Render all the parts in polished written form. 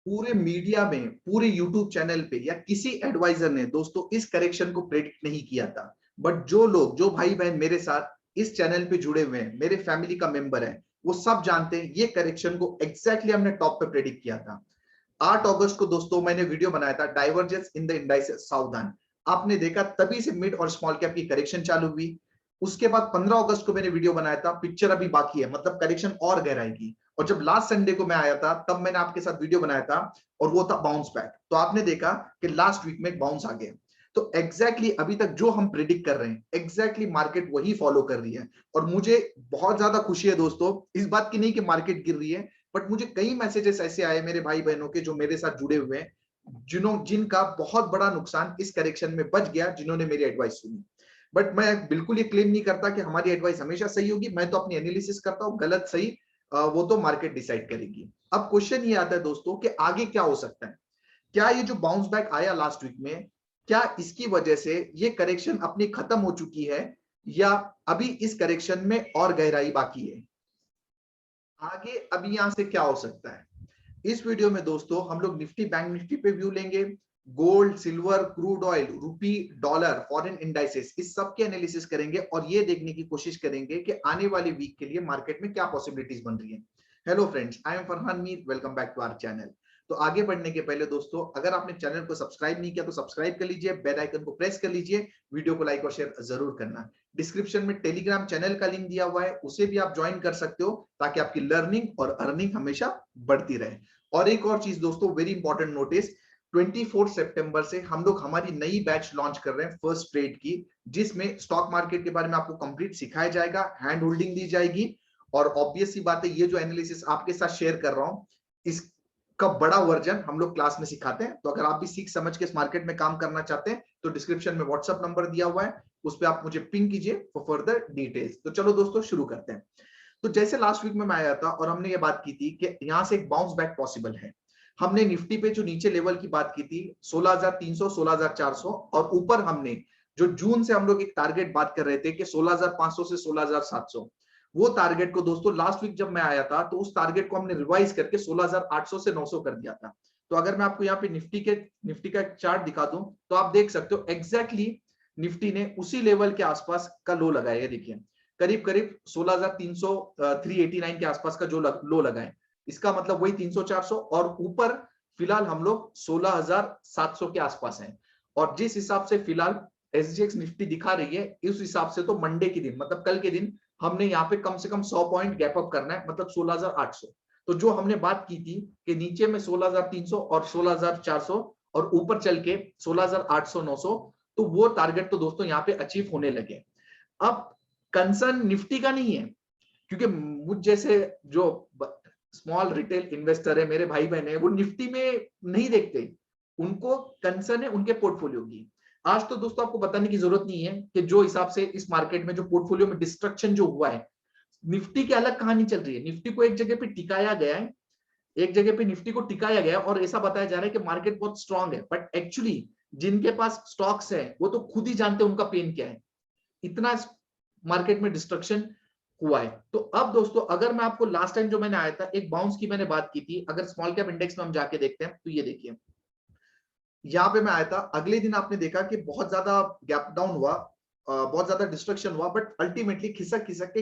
पूरे मीडिया में, पूरे यूट्यूब चैनल पे या किसी एडवाइजर ने दोस्तों इस करेक्शन को प्रेडिक्ट नहीं किया था। बट जो लोग, जो भाई बहन मेरे साथ इस चैनल पे जुड़े हुए हैं, मेरे फैमिली का मेंबर है, वो सब जानते हैं ये करेक्शन को एग्जैक्टली हमने टॉप पे प्रेडिक्ट किया था। 8 अगस्त को दोस्तों मैंने वीडियो बनाया था, डाइवर्जेंस इन द इंडाइसेस सावधान। आपने देखा तभी से मिड और स्मॉल कैप की करेक्शन चालू हुई। उसके बाद 15 अगस्त को मैंने वीडियो बनाया था, पिक्चर अभी बाकी है, मतलब करेक्शन और गहराएगी। और जब लास्ट संडे को मैं आया था तब मैंने आपके साथ वीडियो बनाया था और वो था बाउंस बैक। तो आपने देखा कि लास्ट वीक में एक बाउंस आ गया। तो एग्जैक्टली अभी तक जो हम प्रिडिक्ट कर रहे हैं एग्जैक्टली मार्केट वही फॉलो कर रही है। और मुझे बहुत ज्यादा खुशी है दोस्तों इस बात की, नहीं कि मार्केट गिर रही है, बट मुझे कई मैसेजेस ऐसे आए मेरे भाई बहनों के जो मेरे साथ जुड़े हुए हैं, जिनका बहुत बड़ा नुकसान इस करेक्शन में बच गया, जिन्होंने मेरी एडवाइस सुनी। बट मैं बिल्कुल ये क्लेम नहीं करता कि हमारी एडवाइस हमेशा सही होगी। मैं तो अपनी एनालिसिस करता हूं, गलत सही वो तो मार्केट डिसाइड करेगी। अब क्वेश्चन ये आता है दोस्तों कि आगे क्या हो सकता है। क्या ये जो बाउंस बैक आया लास्ट वीक में, क्या इसकी वजह से ये करेक्शन अपनी खत्म हो चुकी है, या अभी इस करेक्शन में और गहराई बाकी है? आगे अभी यहां से क्या हो सकता है, इस वीडियो में दोस्तों हम लोग निफ्टी, बैंक निफ्टी पे व्यू लेंगे, गोल्ड, सिल्वर, क्रूड ऑयल, रुपी, डॉलर, फॉरेन इंडाइसेस, इस सब के एनालिसिस करेंगे और ये देखने की कोशिश करेंगे कि आने वाले वीक के लिए मार्केट में क्या पॉसिबिलिटीज बन रही है। Hello friends, I am Farhan Mir, welcome back to our channel. तो आगे बढ़ने के पहले दोस्तों, अगर आपने चैनल को सब्सक्राइब नहीं किया तो सब्सक्राइब कर लीजिए, बेल आइकन को प्रेस कर लीजिए, वीडियो को लाइक और शेयर जरूर करना। डिस्क्रिप्शन में टेलीग्राम चैनल का लिंक दिया हुआ है, उसे भी आप ज्वाइन कर सकते हो ताकि आपकी लर्निंग और अर्निंग हमेशा बढ़ती रहे। और एक और चीज दोस्तों, वेरी इंपॉर्टेंट नोटिस, 24 सितंबर से हम लोग हमारी नई बैच लॉन्च कर रहे हैं फर्स्ट ट्रेड की, जिसमें स्टॉक मार्केट के बारे में आपको कंप्लीट सिखाया जाएगा, हैंड होल्डिंग दी जाएगी। और ऑब्वियस सी बात है, ये जो एनालिसिस आपके साथ शेयर कर रहा हूं इसका बड़ा वर्जन हम लोग क्लास में सिखाते हैं। तो अगर आप भी सीख समझ के इस मार्केट में काम करना चाहते हैं तो डिस्क्रिप्शन में व्हाट्सएप नंबर दिया हुआ है, उस पर आप मुझे पिंग कीजिए फॉर फर्दर डिटेल्स। तो चलो दोस्तों शुरू करते हैं। तो जैसे लास्ट वीक में मैं आया था और हमने ये बात की थी कि यहां से एक बाउंस बैक पॉसिबल है। हमने निफ्टी पे जो नीचे लेवल की बात की थी 16,300, 16,400, और ऊपर हमने जो जून से हम लोग एक टारगेट बात कर रहे थे कि 16,500 से 16,700, वो टारगेट को दोस्तों लास्ट वीक जब मैं आया था तो उस टारगेट को हमने रिवाइज करके 16,800 से 900 कर दिया था। तो अगर मैं आपको यहाँ पे निफ्टी का एक चार्ट दिखा दूं तो आप देख सकते हो एग्जैक्टली निफ्टी ने उसी लेवल के आसपास का लो लगाया है। देखिए करीब करीब 16,300, 389 के आसपास का जो लो लगाए, इसका मतलब वही 300, 400, और ऊपर फिलहाल हम लोग 16,700 के आसपास हैं। और जिस हिसाब से फिलहाल एसजीएक्स निफ्टी दिखा रही है, इस हिसाब से तो मंडे के दिन, मतलब कल के दिन, हमने यहाँ पे कम से कम 100 पॉइंट गैप अप करना है, मतलब 16,800। तो जो हमने बात की थी कि नीचे में 16,300 और 16,400 और ऊपर चल के 16,800, 900, तो वो टारगेट तो दोस्तों यहाँ पे अचीव होने लगे। अब कंसर्न निफ्टी का नहीं है, क्योंकि मुझ जैसे जो स्मॉल रिटेल इन्वेस्टर है, मेरे भाई बहन है, वो निफ्टी में नहीं देखते, उनको कंसर्न है उनके पोर्टफोलियो की। आज तो दोस्तों आपको बताने की जरूरत नहीं है कि जो हिसाब से इस मार्केट में जो पोर्टफोलियो में डिस्ट्रक्शन जो हुआ है, निफ्टी की अलग कहानी चल रही है। निफ्टी को एक जगह पे टिकाया गया है, एक जगह पे निफ्टी को टिकाया गया और ऐसा बताया जा रहा है कि मार्केट बहुत स्ट्रांग है, बट एक्चुअली जिनके पास स्टॉक्स है वो तो खुद ही जानते हैं उनका पेन क्या है, इतना मार्केट में डिस्ट्रक्शन हुआ है। तो अब दोस्तों अगर मैं आपको लास्ट टाइम जो मैंने आया था एक बाउंस की मैंने बात की थी, अगर स्मॉल कैप इंडेक्स में हम जाके देखते हैं तो ये देखिए यहाँ पे मैं आया था, अगले दिन आपने देखा कि बहुत ज्यादा गैप डाउन हुआ, बहुत ज्यादा डिस्ट्रक्शन हुआ, बट अल्टीमेटली खिसक खिसक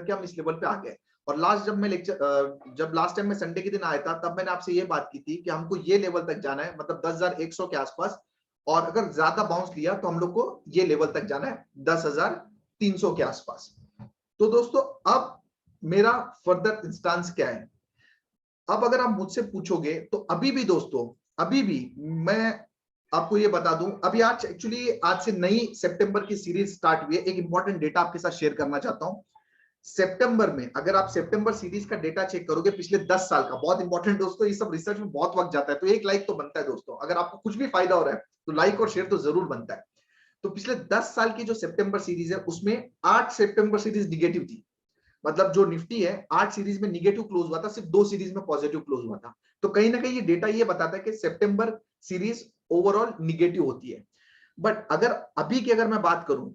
के हम इस लेवल पे आ गए। और लास्ट जब मैं जब लास्ट टाइम मैं संडे के दिन आया था तब मैंने आपसे ये बात की थी कि हमको ये लेवल तक जाना है, मतलब 10,100 के आसपास, और अगर ज्यादा बाउंस लिया तो हम लोग को ये लेवल तक जाना है 10,300 के आसपास। तो दोस्तों अब मेरा फर्दर इंस्टांस क्या है, अब अगर आप मुझसे पूछोगे तो अभी भी दोस्तों, अभी भी मैं आपको ये बता दूं, अभी आज एक्चुअली आज से नई सितंबर की सीरीज स्टार्ट हुई है। एक इंपॉर्टेंट डेटा आपके साथ शेयर करना चाहता हूं। सितंबर में अगर आप सितंबर सीरीज का डेटा चेक करोगे पिछले 10 साल का, बहुत इंपॉर्टेंट दोस्तों, ये सब रिसर्च में बहुत वक्त जाता है, तो एक लाइक तो बनता है दोस्तों, अगर आपको कुछ भी फायदा हो रहा है तो लाइक और शेयर तो जरूर बनता है। तो पिछले 10 साल की जो सितंबर सीरीज है उसमें 8 सितंबर सीरीज निगेटिव थी, मतलब जो निफ्टी है 8 सीरीज में निगेटिव क्लोज हुआ था, सिर्फ 2 सीरीज में पॉजिटिव क्लोज हुआ था। तो कहीं ना कहीं ये डेटा ये बताता है कि सितंबर सीरीज ओवरऑल निगेटिव होती है। बट अगर अभी की अगर मैं बात करूं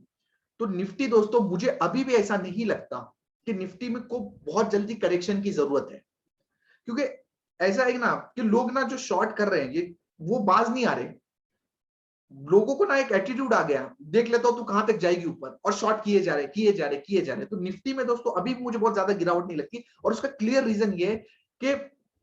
तो निफ्टी दोस्तों, मुझे अभी भी ऐसा नहीं लगता कि निफ्टी में को बहुत जल्दी करेक्शन की जरूरत है, क्योंकि ऐसा है ना कि लोग ना जो शॉर्ट कर रहे हैं ये वो बाज नहीं आ रहे, लोगों को ना एक एटीट्यूड आ गया, देख लेता हूं तू कहां तक जाएगी ऊपर, और शॉर्ट किए जा रहे किए जा रहे किए जा रहे। तो निफ्टी में दोस्तों अभी भी मुझे बहुत ज्यादा गिरावट नहीं लगती, और उसका क्लियर रीजन ये है कि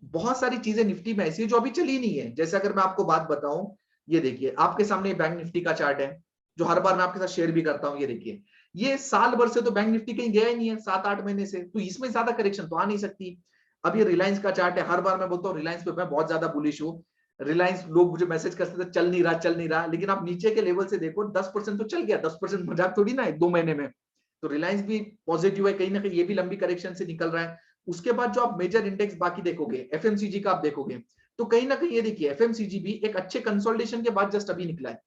बहुत सारी चीजें निफ्टी में ऐसी है जो अभी चली नहीं है। जैसे अगर मैं आपको बात बताऊं, ये देखिए आपके सामने बैंक निफ्टी का चार्ट है जो हर बार मैं आपके साथ शेयर भी करता हूं। ये देखिए, ये साल भर से तो बैंक निफ्टी कहीं गया ही नहीं है, 7-8 महीने से, तो इसमें ज्यादा करेक्शन तो आ नहीं सकती। अब ये रिलायंस का चार्ट है, हर बार मैं बोलता हूँ रिलायंस पे मैं बहुत ज्यादा बुलिश हूँ। रिलायंस, लोग मुझे मैसेज करते थे चल नहीं रहा चल नहीं रहा, लेकिन आप नीचे के लेवल से देखो 10% तो चल गया। 10% मजाक थोड़ी ना है 2 महीने में। तो रिलायंस भी पॉजिटिव है, कहीं ना कहीं ये भी लंबी करेक्शन से निकल रहा है। उसके बाद जो आप मेजर इंडेक्स बाकी देखोगे, एफएमसीजी का आप देखोगे, तो कहीं ना कहीं ये देखिए एफएमसीजी भी एक अच्छे कंसोलिडेशन के बाद जस्ट अभी निकला है।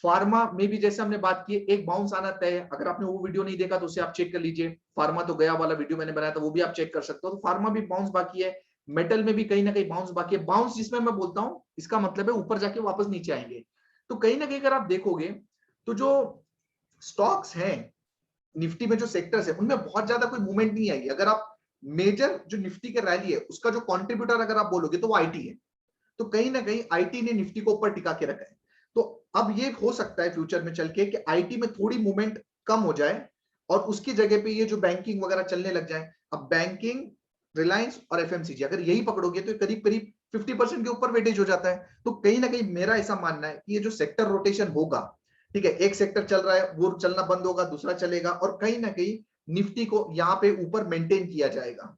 फार्मा में भी जैसे हमने बात की, एक बाउंस आना तय है। अगर आपने वो वीडियो नहीं देखा तो उसे आप चेक कर लीजिए, फार्मा तो गया वाला वीडियो मैंने बनाया था, वो भी आप चेक कर सकते हो। तो फार्मा भी बाउंस बाकी है, मेटल में भी कहीं ना कहीं बाउंस बाकी है। बाउंस जिसमें मैं बोलता हूं इसका मतलब है ऊपर जाके वापस नीचे आएंगे। तो कहीं ना कहीं अगर आप देखोगे तो जो स्टॉक्स हैं निफ्टी में, जो सेक्टर्स है उनमें बहुत ज्यादा कोई मूवमेंट नहीं आएगी। अगर आप मेजर जो निफ्टी के रैली है उसका जो कॉन्ट्रीब्यूटर अगर आप बोलोगे तो वो आईटी है। तो कहीं ना कहीं आईटी ने निफ्टी को ऊपर टिका के रखा है। तो अब ये हो सकता है फ्यूचर में चल के कि आईटी में थोड़ी मूवमेंट कम हो जाए और उसकी जगह पे ये जो बैंकिंग वगैरह चलने लग जाए। अब बैंकिंग, रिलायंस और एफएमसीजी अगर यही पकड़ोगे तो करीब करीब 50% के ऊपर वेटेज हो जाता है। तो कहीं ना कहीं मेरा ऐसा मानना है कि ये जो सेक्टर रोटेशन होगा, ठीक है, एक सेक्टर चल रहा है वो चलना बंद होगा, दूसरा चलेगा, और कहीं ना कहीं निफ्टी को यहाँ पे ऊपर मेंटेन किया जाएगा।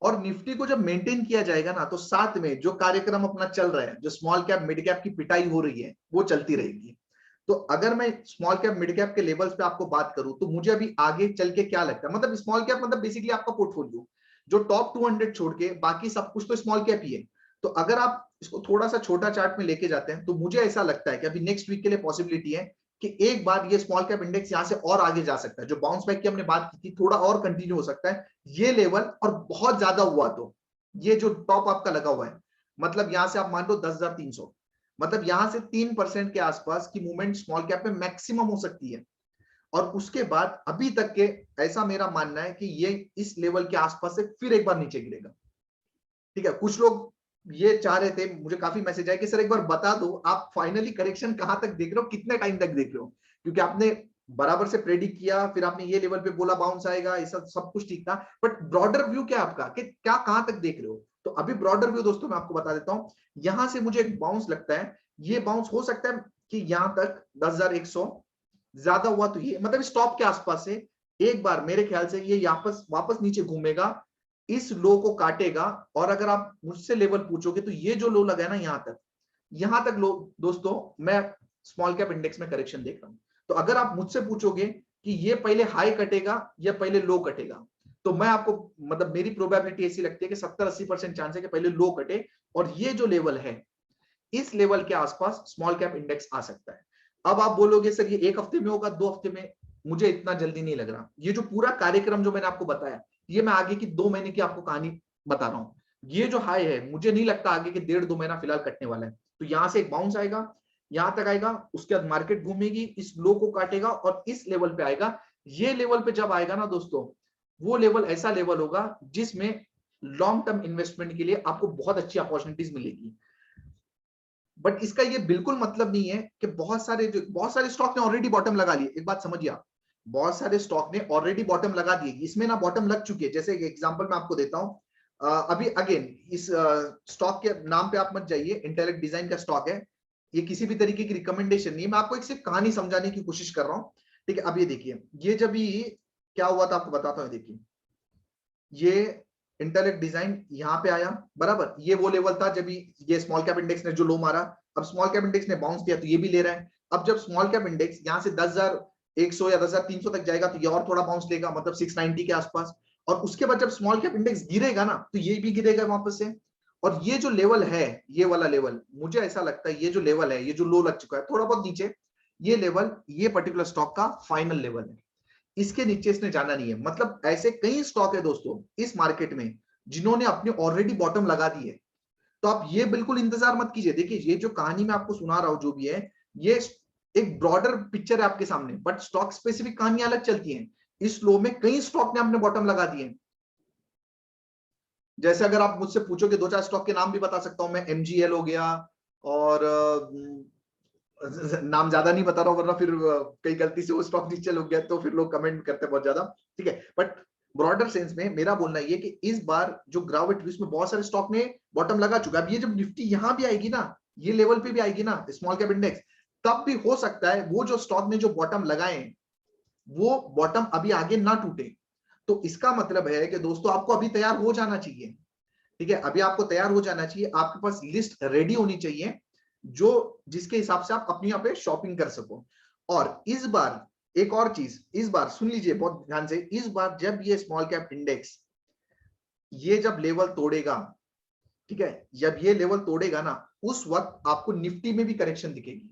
और निफ्टी को जब मेंटेन किया जाएगा ना, तो साथ में जो कार्यक्रम अपना चल रहा है, जो स्मॉल कैप मिड कैप की पिटाई हो रही है वो चलती रहेगी। तो अगर मैं स्मॉल कैप मिड कैप के लेवल्स पे आपको बात करूं तो मुझे अभी आगे चल के क्या लगता है, मतलब स्मॉल कैप मतलब बेसिकली आपका पोर्टफोलियो जो टॉप 200 छोड़ के बाकी सब कुछ तो स्मॉल कैप ही है। तो अगर आप इसको थोड़ा सा छोटा चार्ट में लेके जाते हैं तो मुझे ऐसा लगता है कि अभी नेक्स्ट वीक के लिए पॉसिबिलिटी है कि एक बार ये स्मॉल कैप इंडेक्स यहां से और आगे जा सकता है। जो बाउंस बैक की हमने बात की थी थोड़ा और कंटिन्यू हो सकता है ये लेवल, और बहुत ज्यादा हुआ तो ये जो टॉप आपका लगा हुआ है, मतलब यहां से आप मान लो 10,300, मतलब यहां से 3% के आसपास की मूवमेंट स्मॉल कैप में मैक्सिमम हो सकती है। और उसके बाद अभी तक के ऐसा मेरा मानना है कि ये इस लेवल के आसपास से फिर एक बार नीचे गिरेगा। ठीक है, कुछ लोग ये चाह रहे थे, मुझे काफी मैसेज आए कि सर एक बार बता दो आप फाइनली करेक्शन कहां तक देख रहे हो, कितने टाइम तक देख रहे हो, क्योंकि आपने बराबर से प्रेडिक्ट किया, फिर आपने ये लेवल पे बोला बाउंस आएगा, ये सब कुछ ठीक था, बट ब्रॉडर व्यू क्या आपका कि क्या कहां तक देख रहे हो। तो अभी ब्रॉडर व्यू दोस्तों मैं आपको बता देता हूं, यहां से मुझे एक बाउंस लगता है, ये बाउंस हो सकता है कि यहां तक 10,100, ज्यादा हुआ तो ये मतलब स्टॉप के आसपास से एक बार मेरे ख्याल से ये वापस नीचे घूमेगा, इस लो को काटेगा। और अगर आप मुझसे लेवल पूछोगे तो ये जो लो लगा है ना यहां तक लो दोस्तों, मैं स्मॉल कैप इंडेक्स में करेक्शन देख रहा हूं। तो अगर आप मुझसे पूछोगे कि ये पहले हाई कटेगा या पहले लो कटेगा, तो मैं आपको मतलब मेरी प्रोबेबिलिटी ऐसी लगती है कि 70-80% चांस है कि पहले लो कटे, और ये जो लेवल है इस लेवल के आसपास स्मॉल कैप इंडेक्स आ सकता है। अब आप बोलोगे सर ये एक हफ्ते में होगा, 2 हफ्ते में, मुझे इतना जल्दी नहीं लग रहा। ये जो पूरा कार्यक्रम जो मैंने आपको बताया, ये मैं आगे की 2 महीने की आपको कहानी बता रहा हूं। ये जो हाई है मुझे नहीं लगता आगे के 1.5-2 महीना फिलहाल कटने वाला है। तो यहां से एक बाउंस आएगा, यहां तक आएगा, उसके बाद मार्केट घूमेगी, इस लो को काटेगा और इस लेवल पे आएगा। ये लेवल पे जब आएगा ना दोस्तों, वो लेवल ऐसा लेवल होगा जिसमें लॉन्ग टर्म इन्वेस्टमेंट के लिए आपको बहुत अच्छी अपॉर्चुनिटीज मिलेगी। बट इसका ये बिल्कुल मतलब नहीं है कि बहुत सारे स्टॉक ने ऑलरेडी बॉटम लगा लिए। एक बात समझिए आप, बहुत सारे स्टॉक ने ऑलरेडी बॉटम लगा दिए, इसमें ना बॉटम लग चुकी है। जैसे एक एग्जांपल मैं आपको देता हूं, अभी अगेन इस स्टॉक के नाम पे आप मत जाइए, इंटेलेक्ट डिजाइन का स्टॉक है, ये किसी भी तरीके की रिकमेंडेशन नहीं है, मैं आपको एक सिर्फ कहानी समझाने की कोशिश कर रहा हूं। ठीक है, अब ये देखिए, ये जब भी क्या हुआ था आपको बताता हूं। देखिए ये इंटेलेक्ट डिजाइन यहाँ पे आया, बराबर, ये वो लेवल था जब ये स्मॉल कैप इंडेक्स ने जो लो मारा। अब स्मॉल कैप इंडेक्स ने बाउंस दिया तो ये भी ले रहा है। अब जब स्मॉल कैप इंडेक्स यहाँ से 10,100 या 10,300 तक जाएगा तो ये और थोड़ा बाउंस लेगा, मतलब 690 के आसपास। और उसके बाद जब स्मॉल कैप इंडेक्स गिरेगा ना तो ये भी गिरेगा वापस से। और ये जो लेवल है, ये वाला लेवल, मुझे ऐसा लगता है ये जो लेवल है, ये जो लो लग चुका है थोड़ा बहुत नीचे, ये लेवल ये पर्टिकुलर स्टॉक का फाइनल लेवल है। इसके नीचे इसने जाना नहीं है। मतलब ऐसे कई स्टॉक है दोस्तों इस मार्केट में जिन्होंने अपने ऑलरेडी बॉटम लगा दी है। तो आप ये बिल्कुल इंतजार मत कीजिए। देखिए ये जो कहानी मैं आपको सुना रहा हूं जो भी है, ये एक ब्रॉडर पिक्चर है आपके सामने, बट स्टॉक स्पेसिफिक कहानियां अलग चलती हैं। इस लो में कई स्टॉक ने अपने बॉटम लगा दिए। जैसे अगर आप मुझसे पूछोगे 2-4 स्टॉक के नाम भी बता सकता हूं मैं। MGL हो गया, और नाम ज्यादा नहीं बता रहा हूं वरना फिर कई गलती से वो स्टॉक नीचे लग गया तो फिर लोग कमेंट करते हैं बहुत ज्यादा, ठीक है। बट ब्रॉडर सेंस में मेरा बोलना ये कि इस बार जो ग्राउट ट्विस्ट में बहुत सारे स्टॉक ने बॉटम लगा चुका है। अब ये जब निफ्टी यहां भी आएगी ना, ये लेवल पे भी आएगी ना स्मॉल कैप इंडेक्स, तब भी हो सकता है वो जो स्टॉक ने जो बॉटम लगाए वो बॉटम अभी आगे ना टूटे। तो इसका मतलब है कि दोस्तों आपको अभी तैयार हो जाना चाहिए, ठीक है। अभी आपको तैयार हो जाना चाहिए, आपके पास लिस्ट रेडी होनी चाहिए जो जिसके हिसाब से आप अपनी यहाँ पे शॉपिंग कर सको। और इस बार एक और चीज, इस बार सुन लीजिए बहुत ध्यान से, इस बार जब ये स्मॉल कैप इंडेक्स ये जब लेवल तोड़ेगा, ठीक है, जब ये लेवल तोड़ेगा ना, उस वक्त आपको निफ्टी में भी करेक्शन दिखेगी।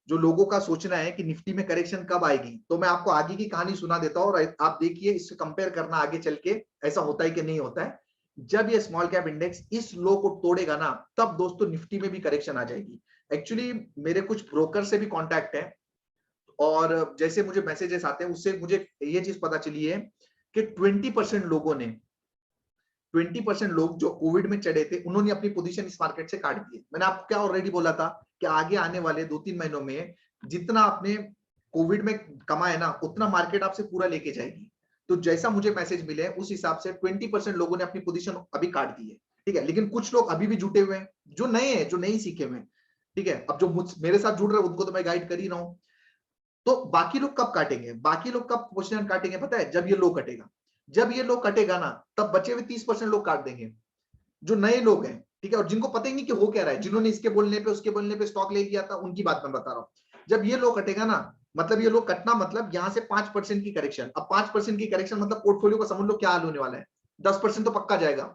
जो लोगों का सोचना है कि निफ्टी में करेक्शन कब आएगी, तो मैं आपको आगे की कहानी सुना देता हूं और आप देखिए, इससे कंपेयर करना आगे चल के ऐसा होता है कि नहीं होता है। जब ये स्मॉल कैप इंडेक्स इस लो को तोड़ेगा ना, तब दोस्तों निफ्टी में भी करेक्शन आ जाएगी। एक्चुअली मेरे कुछ ब्रोकर से भी कांटेक्ट है, और जैसे मुझे मैसेजेस आते हैं उससे मुझे ये चीज पता चली है कि 20% लोगों ने 20% लोग जो कोविड में चढ़े थे उन्होंने अपनी पोजीशन इस मार्केट से काट दिए। मैंने आपको क्या ऑलरेडी बोला था कि आगे आने वाले 2-3 महीनों में जितना आपने कोविड में कमाए ना, उतना मार्केट आपसे पूरा लेके जाएगी। तो जैसा मुझे मैसेज मिले उस हिसाब से 20% लोगों ने अपनी पोजीशन अभी काट दी है, ठीक है। लेकिन कुछ लोग अभी भी जुटे हुए हैं, जो नए हैं, जो नहीं सीखे हुए हैं, ठीक है। अब जो मेरे साथ जुड़ रहे हैं उनको तो मैं गाइड कर ही रहा हूं। तो बाकी लोग कब काटेंगे, बाकी लोग कब पोजीशन काटेंगे पता है? जब ये लो कटेगा। जब ये लो कटेगा ना, तब बचे हुए 30% लोग काट देंगे, जो नए लोग हैं, ठीक है, और जिनको पता ही नहीं कि हो क्या रहा है, जिन्होंने इसके बोलने पे उसके बोलने पे स्टॉक ले लिया था, उनकी बात मैं बता रहा हूं। जब ये लो कटेगा ना, मतलब ये लो कटना मतलब यहां से 5% की करेक्शन। अब 5% की करेक्शन मतलब पोर्टफोलियो का समझ लो क्या हाल होने वाला है, 10% तो पक्का जाएगा।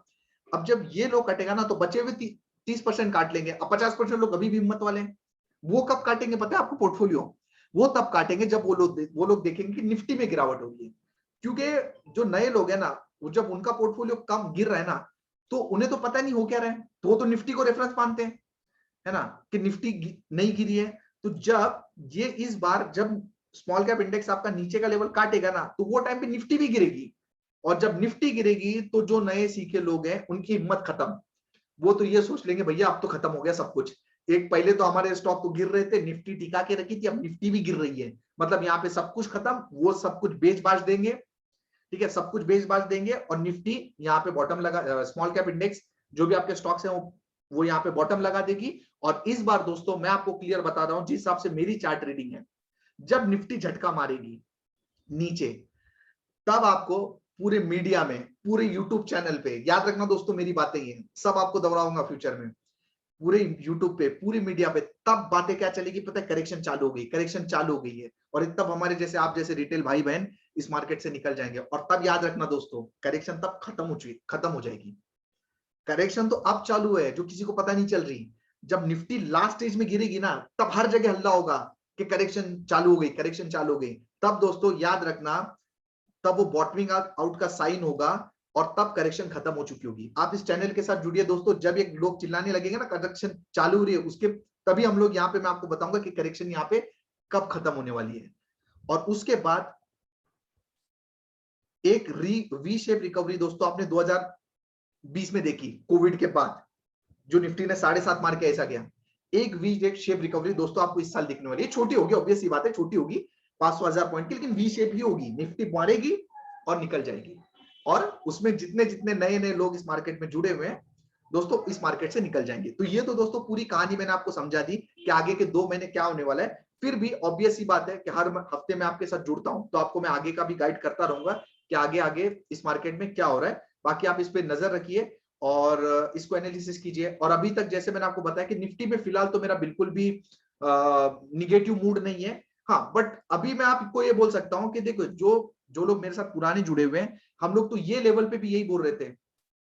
अब जब ये लो कटेगा ना, तो बचे हुए 30% काट लेंगे। अब 50% लोग अभी भी हिम्मत वाले हैं, वो कब काटेंगे पता है आपको पोर्टफोलियो? वो तब काटेंगे जब वो लोग देखेंगे कि निफ्टी में गिरावट होगी। क्योंकि जो नए लोग हैं ना, वो जब उनका पोर्टफोलियो कम गिर रहा है ना, तो उन्हें तो पता नहीं हो क्या रहा है, तो वो तो निफ्टी को रेफरेंस मानते हैं, है ना, कि निफ्टी नहीं गिरी है। तो जब ये इस बार जब स्मॉल कैप इंडेक्स आपका नीचे का लेवल काटेगा ना, तो वो टाइम पे निफ्टी भी गिरेगी। और जब निफ्टी गिरेगी तो जो नए सीखे लोग हैं उनकी हिम्मत खत्म। वो तो ये सोच लेंगे भैया अब तो खत्म हो गया सब कुछ। एक पहले तो हमारे स्टॉक तो गिर रहे थे, निफ्टी टिका के रखी थी, अब निफ्टी भी गिर रही है, मतलब यहाँ पे सब कुछ खत्म। वो सब कुछ बेच बाच देंगे, ठीक है, सब कुछ बेच बाच देंगे, और निफ्टी यहाँ पे बॉटम लगा, स्मॉल कैप इंडेक्स जो भी आपके स्टॉक्स हैं वो यहाँ पे बॉटम लगा देगी। और इस बार दोस्तों मैं आपको क्लियर बता रहा हूं, जिस हिसाब से मेरी चार्ट रीडिंग है, जब निफ्टी झटका मारेगी नीचे, तब आपको पूरे मीडिया में, पूरे यूट्यूब चैनल पे, याद रखना दोस्तों मेरी बातें ये सब आपको दोहराऊंगा फ्यूचर में, पूरे यूट्यूब पे, पूरी मीडिया पे, तब बातें क्या चलेगी पता है? करेक्शन चालू हो गई, करेक्शन चालू हो गई है। और तब हमारे जैसे आप जैसे रिटेल भाई बहन इस मार्केट से निकल जाएंगे। और तब याद रखना दोस्तों, करेक्शन तब खत्म हो जाएगी। करेक्शन तो अब चालू है, जो किसी को पता नहीं चल रही। जब निफ्टी लास्ट स्टेज में गिरेगी ना, तब हर जगह हल्ला होगा कि करेक्शन चालू हो गई, करेक्शन चालू हो गई। तब दोस्तों याद रखना, तब वो बॉटमिंग आउट का साइन होगा, और तब करेक्शन खत्म हो चुकी होगी। आप इस चैनल के साथ जुड़िए दोस्तों, जब ये लोग चिल्लाने लगेंगे ना करेक्शन चालू हो रही है, उसके तभी हम लोग यहाँ पे मैं आपको बताऊंगा कि करेक्शन यहाँ पे कब खत्म होने वाली है। और उसके बाद एक वी शेप रिकवरी दोस्तों आपने 2020 में देखी, कोविड के बाद जो निफ्टी ने 7.5 मार के ऐसा गया। एक वी शेप रिकवरी दोस्तों आपको इस साल दिखने वाली है। छोटी होगी, ऑब्वियस सी बात है, छोटी होगी 500,000 पॉइंट की, लेकिन वी शेप ही होगी। निफ्टी मारेगी और निकल जाएगी, और उसमें जितने जितने नए नए लोग इस मार्केट में जुड़े हुए हैं दोस्तों, इस मार्केट से निकल जाएंगे। तो ये तो दोस्तों पूरी कहानी मैंने आपको समझा दी कि आगे के 2 महीने क्या होने वाला है। फिर भी ऑब्वियस सी बात है कि हर हफ्ते में आपके साथ जुड़ता हूं, तो आपको मैं आगे का भी गाइड करता रहूंगा कि आगे आगे इस मार्केट में क्या हो रहा है। बाकी आप इस पे नजर रखिए और इसको एनालिसिस कीजिए। और अभी तक जैसे मैंने आपको बताया कि निफ्टी में फिलहाल तो मेरा बिल्कुल भी निगेटिव मूड नहीं है। हाँ, बट अभी मैं आपको ये बोल सकता हूँ कि देखो, जो जो लोग मेरे साथ पुराने जुड़े हुए हैं, हम लोग तो ये लेवल पे भी यही बोल रहे थे,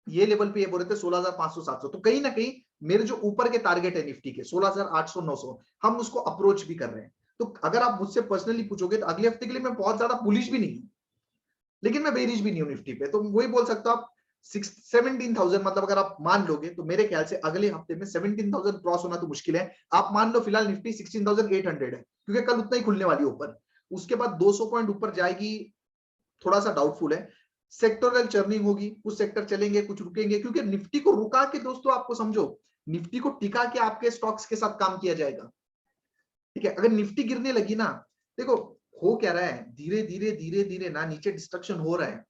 ये लेवल पे ये बोल रहे थे 16,500-700। तो कहीं ना कहीं मेरे जो ऊपर के टारगेट है निफ्टी के 16,800-900, हम उसको अप्रोच भी कर रहे हैं। तो अगर आप मुझसे पर्सनली पूछोगे तो अगले हफ्ते के लिए मैं बहुत ज्यादा बुलिश भी नहीं हूं, लेकिन मैं बेरिश भी नहीं हूं निफ्टी पे। तो वही बोल सकता हूं आप 17,000, मतलब अगर आप मान लोगे तो मेरे ख्याल से अगले हफ्ते में 17,000 क्रॉस होना तो मुश्किल है। आप मान लो फिलहाल निफ्टी 16,800 है, क्योंकि कल उतना ही खुलने वाली है ऊपर। उसके बाद 200 पॉइंट ऊपर जाएगी, थोड़ा सा डाउटफुल है। सेक्टोरल चर्निंग होगी, कुछ सेक्टर चलेंगे कुछ रुकेंगे, क्योंकि निफ्टी को रुका के दोस्तों आपको समझो, निफ्टी को टिका के आपके स्टॉक्स के साथ काम किया जाएगा। ठीक है, अगर निफ्टी गिरने लगी ना, देखो हो क्या रहा है, धीरे धीरे धीरे धीरे ना नीचे डिस्ट्रक्शन हो रहा है,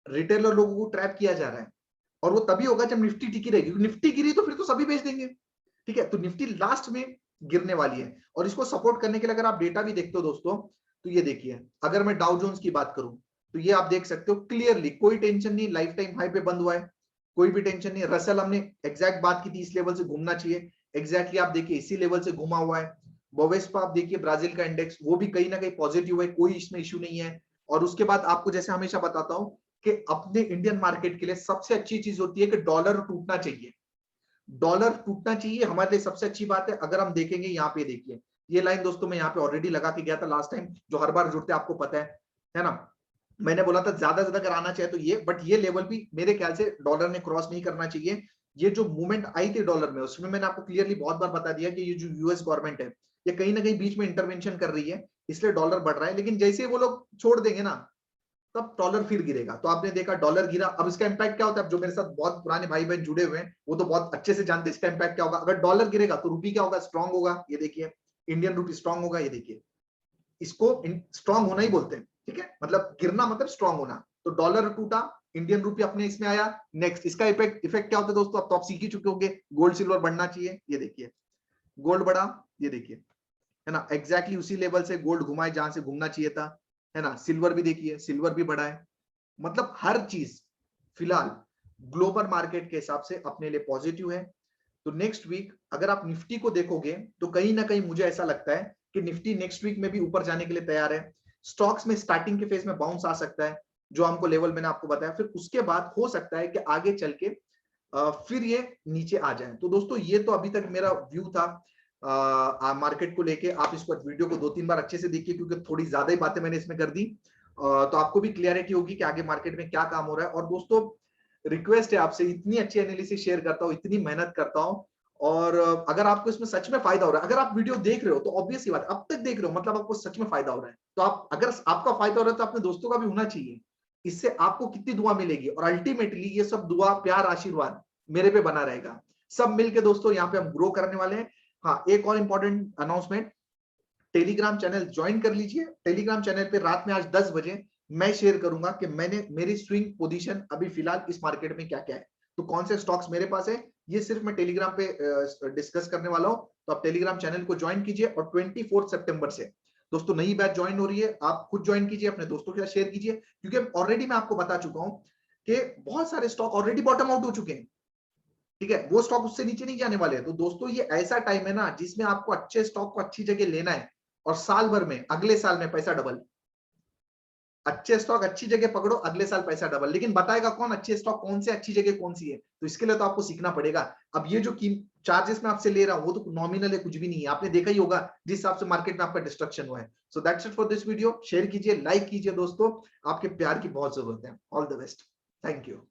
रिटेलर लोगों को ट्रैप किया जा रहा है, और वो तभी होगा जब निफ्टी टिकी रहेगी। निफ्टी गिरी तो फिर तो सभी बेच देंगे। ठीक है, तो निफ्टी लास्ट में गिरने वाली है, और इसको सपोर्ट करने के लिए अगर आप डेटा भी देखते हो दोस्तों, तो ये देखिए, अगर मैं डाउ जोन्स की बात करूं तो ये आप देख सकते हो क्लियरली, कोई टेंशन नहीं, लाइफ टाइम हाई पे बंद हुआ है, कोई भी टेंशन नहीं। रसल हमने एग्जैक्ट बात की थी, इस लेवल से घूमना चाहिए, एग्जैक्टली आप देखिए इसी लेवल से घुमा हुआ है। बोवेस्पा आप देखिए, ब्राजील का इंडेक्स, वो भी कहीं ना कहीं पॉजिटिव है, कोई इसमें इश्यू नहीं है। और उसके बाद आपको जैसे हमेशा बताता हूं कि अपने इंडियन मार्केट के लिए सबसे अच्छी चीज होती है कि डॉलर टूटना चाहिए, डॉलर टूटना चाहिए हमारे लिए सबसे अच्छी बात है। अगर हम देखेंगे यहाँ पे देखिए, ये लाइन दोस्तों मैं यहाँ पे ऑलरेडी लगा के गया था लास्ट टाइम, जो हर बार जुड़ते आपको पता है ना। मैंने बोला था ज्यादा से ज्यादा अगर आना चाहिए तो ये, बट ये लेवल भी मेरे ख्याल से डॉलर ने क्रॉस नहीं करना चाहिए। ये जो मूवमेंट आई थी डॉलर में, उसमें मैंने आपको क्लियरली बहुत बार बता दिया कि ये जो यूएस गवर्नमेंट है, ये कहीं ना कहीं बीच में इंटरवेंशन कर रही है, इसलिए डॉलर बढ़ रहा है। लेकिन जैसे ही वो लोग छोड़ देंगे ना, तब डॉलर फिर गिरेगा। तो आपने देखा डॉलर गिरा, अब इसका इंपैक्ट क्या होता है, अब जो मेरे साथ बहुत पुराने भाई बहन जुड़े हुए हैं वो तो बहुत अच्छे से जानते हैं इसका इंपैक्ट क्या होगा। अगर डॉलर गिरेगा तो रूपी क्या होगा, स्ट्रांग होगा, ये देखिए इंडियन रूपी स्ट्रांग होगा, ये देखिए, इसको स्ट्रांग होना ही बोलते हैं। ठीक है, मतलब गिरना मतलब स्ट्रांग होना। तो डॉलर टूटा, इंडियन रूपी अपने इसमें आया, नेक्स्ट इसका इफेक्ट क्या होता है दोस्तों, अब तो आप सीख ही चुके होंगे, गोल्ड सिल्वर बढ़ना चाहिए, ये देखिए गोल्ड बढ़ा, ये देखिए, है ना, एग्जैक्टली उसी लेवल से गोल्ड घुमाए जहां से घूमना चाहिए था, है ना। सिल्वर भी देखिए, सिल्वर भी बढ़ा है, मतलब हर चीज फिलहाल ग्लोबल मार्केट के हिसाब से अपने लिए पॉजिटिव है। तो नेक्स्ट वीक अगर आप निफ्टी को देखोगे तो कहीं ना कहीं मुझे ऐसा लगता है कि निफ्टी नेक्स्ट वीक में भी ऊपर जाने के लिए तैयार है। स्टॉक्स में स्टार्टिंग के फेज में बाउंस आ सकता है, जो हमको लेवल मैंने आपको बताया, फिर उसके बाद हो सकता है कि आगे चल के फिर ये ती आ जाए। तो दोस्तों ये तो अभी तक मेरा व्यू था मार्केट को लेके। आप इसको वीडियो को 2-3 बार अच्छे से देखिए, क्योंकि थोड़ी ज्यादा ही बातें मैंने इसमें कर दी, तो आपको भी क्लियरिटी होगी कि आगे मार्केट में क्या काम हो रहा है। और दोस्तों रिक्वेस्ट है आपसे, इतनी अच्छी एनालिसिस शेयर करता हूँ, इतनी मेहनत करता हूँ, और अगर आपको इसमें सच में फायदा हो रहा है, अगर आप वीडियो देख रहे हो तो ऑब्वियस ही बात, अब तक देख रहे हो मतलब आपको सच में फायदा हो रहा है। तो आप, अगर आपका फायदा हो रहा है तो अपने दोस्तों का भी होना चाहिए। इससे आपको कितनी दुआ मिलेगी, और अल्टीमेटली ये सब दुआ प्यार आशीर्वाद मेरे पे बना रहेगा। सब मिलके दोस्तों यहाँ पे हम ग्रो करने वाले हैं। हाँ, एक और important announcement, Telegram channel join कर लीजिए। टेलीग्राम चैनल पे रात में आज 10 बजे मैं शेयर करूंगा कि मैंने मेरी स्विंग पोजीशन अभी फिलहाल इस मार्केट में क्या क्या है, तो कौन से स्टॉक्स मेरे पास है, ये सिर्फ मैं टेलीग्राम पे डिस्कस करने वाला हूं। तो आप टेलीग्राम चैनल को ज्वाइन कीजिए, और 24 सितंबर से दोस्तों नई बैच ज्वाइन हो रही है, आप खुद ज्वाइन कीजिए, अपने दोस्तों के साथ शेयर कीजिए, क्योंकि ऑलरेडी मैं आपको बता चुका हूं कि बहुत सारे स्टॉक ऑलरेडी बॉटम आउट हो चुके हैं। ठीक है, वो स्टॉक उससे नीचे नहीं जाने वाले हैं। तो दोस्तों ये ऐसा टाइम है ना जिसमें आपको अच्छे स्टॉक को अच्छी जगह लेना है, और साल भर में, अगले साल में पैसा डबल। अच्छे स्टॉक अच्छी जगह पकड़ो, अगले साल पैसा डबल। लेकिन बताएगा कौन अच्छे स्टॉक कौन से, अच्छी जगह कौन सी है, तो इसके लिए तो आपको सीखना पड़ेगा। अब ये जो चार्जेस मैं आपसे ले रहा हूं वो तो नॉमिनल है, कुछ भी नहीं है, आपने देखा ही होगा जिस हिसाब से मार्केट में आपका डिस्ट्रक्शन हुआ है। So that's it for this video. Share कीजिए, लाइक कीजिए दोस्तों, आपके प्यार की बहुत जरूरत है। All the best, thank you.